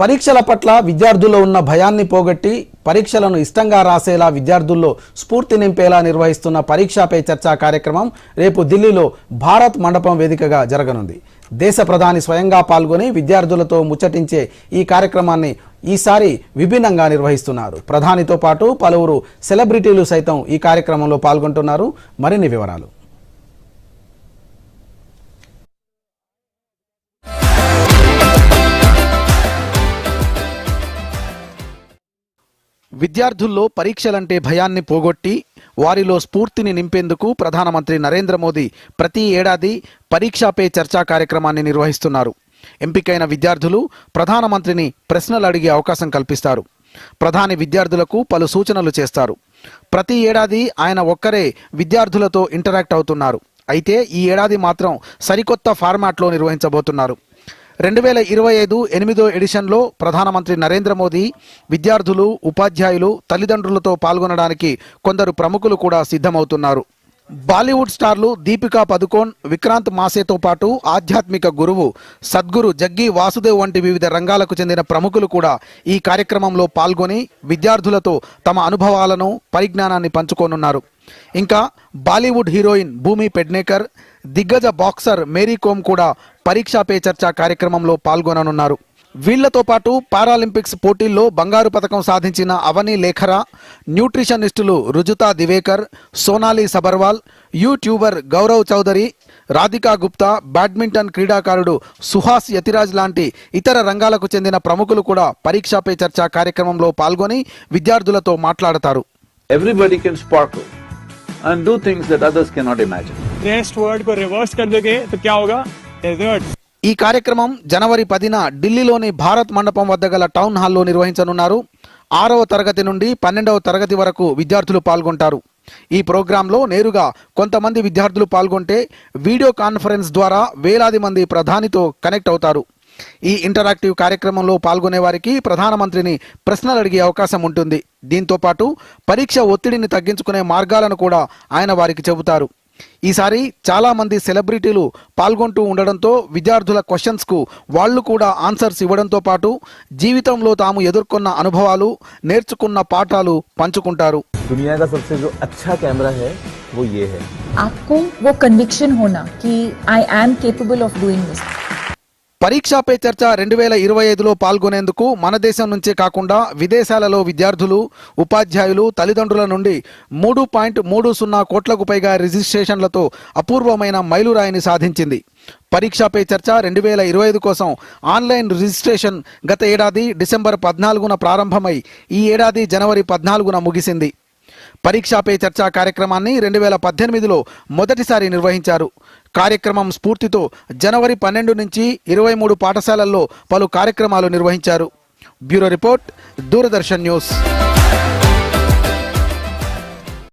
పరీక్షల పట్ల విద్యార్థుల్లో ఉన్న భయాన్ని పోగొట్టి పరీక్షలను ఇష్టంగా రాసేలా విద్యార్థుల్లో స్ఫూర్తి నింపేలా నిర్వహిస్తున్న పరీక్షా పే చర్చా కార్యక్రమం రేపు ఢిల్లీలో భారత్ మండపం వేదికగా జరగనుంది. దేశ ప్రధాని స్వయంగా పాల్గొని విద్యార్థులతో ముచ్చటించే ఈ కార్యక్రమాన్ని ఈసారి విభిన్నంగా నిర్వహిస్తున్నారు. ప్రధానితో పాటు పలువురు సెలబ్రిటీలు సైతం ఈ కార్యక్రమంలో పాల్గొంటున్నారు. మరిన్ని వివరాలు. విద్యార్థుల్లో పరీక్షలంటే భయాన్ని పోగొట్టి వారిలో స్ఫూర్తిని నింపేందుకు ప్రధానమంత్రి నరేంద్ర మోదీ ప్రతి ఏడాది పరీక్షా పే చర్చా కార్యక్రమాన్ని నిర్వహిస్తున్నారు. ఎంపికైన విద్యార్థులు ప్రధానమంత్రిని ప్రశ్నలు అడిగే అవకాశం కల్పిస్తారు. ప్రధాని విద్యార్థులకు పలు సూచనలు చేస్తారు. ప్రతి ఏడాది ఆయన ఒక్కరే విద్యార్థులతో ఇంటరాక్ట్ అవుతున్నారు. అయితే ఈ ఏడాది మాత్రం సరికొత్త ఫార్మాట్లో నిర్వహించబోతున్నారు. 2025 8వ ఎడిషన్లో ప్రధానమంత్రి నరేంద్ర మోదీ విద్యార్థులు, ఉపాధ్యాయులు, తల్లిదండ్రులతో పాల్గొనడానికి కొందరు ప్రముఖులు కూడా సిద్ధమవుతున్నారు. బాలీవుడ్ స్టార్లు దీపికా పదుకోన్, విక్రాంత్ మాసేతో పాటు ఆధ్యాత్మిక గురువు సద్గురు జగ్గి వాసుదేవ్ వంటి వివిధ రంగాలకు చెందిన ప్రముఖులు కూడా ఈ కార్యక్రమంలో పాల్గొని విద్యార్థులతో తమ అనుభవాలను, పరిజ్ఞానాన్ని పంచుకోనున్నారు. ఇంకా బాలీవుడ్ హీరోయిన్ భూమి పెడ్నేకర్, దిగ్గజ బాక్సర్ మేరీ కోమ్ కూడా పరీక్షా పే చర్చా కార్యక్రమంలో పాల్గొననున్నారు. వీళ్లతో పాటు పారాలింపిక్స్ పోటీల్లో బంగారు పతకం సాధించిన అవని లేఖరా, న్యూట్రిషనిస్టులు రుజుతా దివేకర్, సోనాలి సబర్వాల్, యూట్యూబర్ గౌరవ్ చౌదరి, రాధికా గుప్తా, బ్యాడ్మింటన్ క్రీడాకారుడు సుహాస్ యతిరాజ్ లాంటి ఇతర రంగాలకు చెందిన ప్రముఖులు కూడా పరీక్షా పే చర్చా కార్యక్రమంలో పాల్గొని విద్యార్థులతో మాట్లాడతారు. Everybody can sparkle and do things that others cannot imagine. Next word को reverse कर दोगे तो क्या होगा? Desert. ఈ కార్యక్రమం జనవరి 10న ఢిల్లీలోని భారత్ మండపం వద్ద గల టౌన్ హాల్లో నిర్వహించనున్నారు. 6వ తరగతి నుండి 12వ తరగతి వరకు విద్యార్థులు పాల్గొంటారు. ఈ ప్రోగ్రాంలో నేరుగా కొంతమంది విద్యార్థులు పాల్గొంటే వీడియో కాన్ఫరెన్స్ ద్వారా వేలాది మంది ప్రధానితో కనెక్ట్ అవుతారు. ఈ ఇంటరాక్టివ్ కార్యక్రమంలో పాల్గొనే వారికి ప్రధానమంత్రిని ప్రశ్నలు అడిగే అవకాశం ఉంటుంది. దీంతో పాటు పరీక్ష ఒత్తిడిని తగ్గించుకునే మార్గాలను కూడా ఆయన వారికి చెబుతారు. ఈసారి చాలా మంది సెలబ్రిటీలు పాల్గొంటూ ఉండడంతో విద్యార్థుల క్వశ్చన్స్కు వాళ్ళు కూడా ఆన్సర్స్ ఇవ్వడంతో పాటు జీవితంలో తాము ఎదుర్కొన్న అనుభవాలు, నేర్చుకున్న పాఠాలు పంచుకుంటారు. दुनिया का सबसे जो अच्छा कैमरा है वो ये है. आपको वो कन्विक्शन होना कि I am capable of doing this. పరీక్షా పే చర్చ 2025లో పాల్గొనేందుకు మన దేశం నుంచే కాకుండా విదేశాలలో విద్యార్థులు, ఉపాధ్యాయులు, తల్లిదండ్రుల నుండి 3.30 కోట్లకు పైగా రిజిస్ట్రేషన్లతో అపూర్వమైన మైలురాయిని సాధించింది. పరీక్షా పే చర్చ 2025 కోసం ఆన్లైన్ రిజిస్ట్రేషన్ గత ఏడాది డిసెంబర్ 14న ప్రారంభమై ఈ ఏడాది జనవరి 14న ముగిసింది. పరీక్షా పే చర్చా కార్యక్రమాన్ని 2018లో మొదటిసారి నిర్వహించారు. కార్యక్రమం స్ఫూర్తితో జనవరి 12 నుంచి 23 పాఠశాలల్లో పలు కార్యక్రమాలు నిర్వహించారు. Bureau report, Doordarshan news.